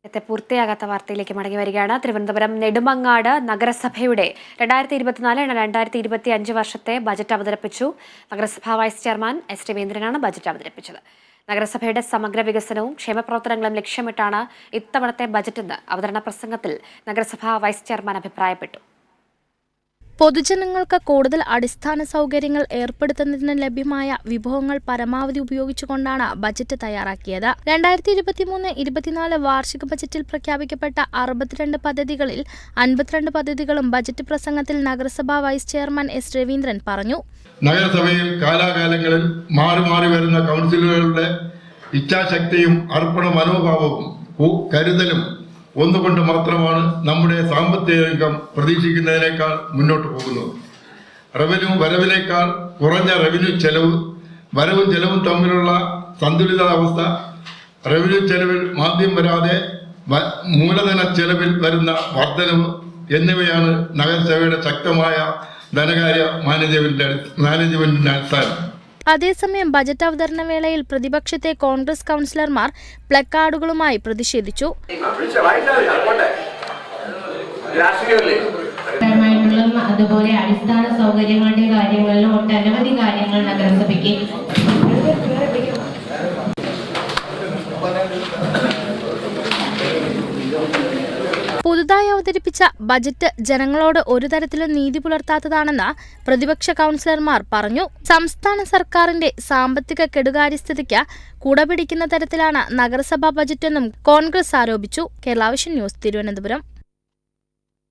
പൂർത്തിയാകാത്ത വാർത്തയിലേക്ക് മടങ്ങി വരികയാണ്. തിരുവനന്തപുരം നെടുമങ്ങാട് നഗരസഭയുടെ 2024-2025 വർഷത്തെ ബജറ്റ് അവതരിപ്പിച്ചു. നഗരസഭാ വൈസ് ചെയർമാൻ എസ് രവീന്ദ്രനാണ് ബജറ്റ് അവതരിപ്പിച്ചത്. നഗരസഭയുടെ സമഗ്ര വികസനവും ക്ഷേമപ്രവർത്തനങ്ങളും ലക്ഷ്യമിട്ടാണ് ഇത്തവണത്തെ ബജറ്റെന്ന് അവതരണ പ്രസംഗത്തിൽ നഗരസഭാ വൈസ് ചെയർമാൻ അഭിപ്രായപ്പെട്ടു. പൊതുജനങ്ങൾക്ക് കൂടുതൽ അടിസ്ഥാന സൗകര്യങ്ങൾ ഏർപ്പെടുത്തുന്നതിന് ലഭ്യമായ വിഭവങ്ങൾ പരമാവധി ഉപയോഗിച്ചുകൊണ്ടാണ് ബജറ്റ് തയ്യാറാക്കിയത്. 2023-24 വാർഷിക ബജറ്റിൽ പ്രഖ്യാപിക്കപ്പെട്ട 62 പദ്ധതികളിൽ 52 പദ്ധതികളും ബജറ്റ് പ്രസംഗത്തിൽ നഗരസഭാ വൈസ് ചെയർമാൻ എസ് രവീന്ദ്രൻ പറഞ്ഞു. നഗരസഭയിൽ കാലാകാലങ്ങളിൽ മാറി വരുന്ന കൗൺസിലുകളുടെ ഇച്ഛാശക്തിയും അർപ്പണ മനോഭാവവും കരുതലും ഒന്നുകൊണ്ട് മാത്രമാണ് നമ്മുടെ സാമ്പത്തിക രംഗം പ്രതീക്ഷിക്കുന്നതിനേക്കാൾ മുന്നോട്ട് പോകുന്നത്. റവന്യൂ വരവിനേക്കാൾ കുറഞ്ഞ റവന്യൂ ചെലവ്, വരവും ചെലവും തമ്മിലുള്ള സന്തുലിതാവസ്ഥ, റവന്യൂ ചെലവിൽ മാന്ദ്യം വരാതെ മൂലധന ചെലവിൽ വരുന്ന വർധനവ് എന്നിവയാണ് നഗരസഭയുടെ ശക്തമായ ധനകാര്യ മാനേജ്മെന്റിന്റെ അടിസ്ഥാനം. അതേസമയം ബജറ്റ് അവതരണ വേളയിൽ പ്രതിപക്ഷത്തെ കോൺഗ്രസ് കൗൺസിലർമാർ പ്ലക്കാർഡുകളുമായി പ്രതിഷേധിച്ചു. അതുപോലെ അടിസ്ഥാന സൗകര്യങ്ങളുടെ കാര്യങ്ങളിലും ഒട്ടനവധി കാര്യങ്ങൾ നഗരസഭയ്ക്ക് പുതുതായി അവതരിപ്പിച്ച ബജറ്റ് ജനങ്ങളോട് ഒരു തരത്തിലും നീതി പുലർത്താത്തതാണെന്ന് പ്രതിപക്ഷ കൗൺസിലർമാർ പറഞ്ഞു. സംസ്ഥാന സർക്കാരിന്റെ സാമ്പത്തിക കെടുകാര്യസ്ഥതയ്ക്ക് കുടപിടിക്കുന്ന തരത്തിലാണ് നഗരസഭാ ബജറ്റെന്നും കോൺഗ്രസ് ആരോപിച്ചു. Kerala vision news, Thiruvananthapuram.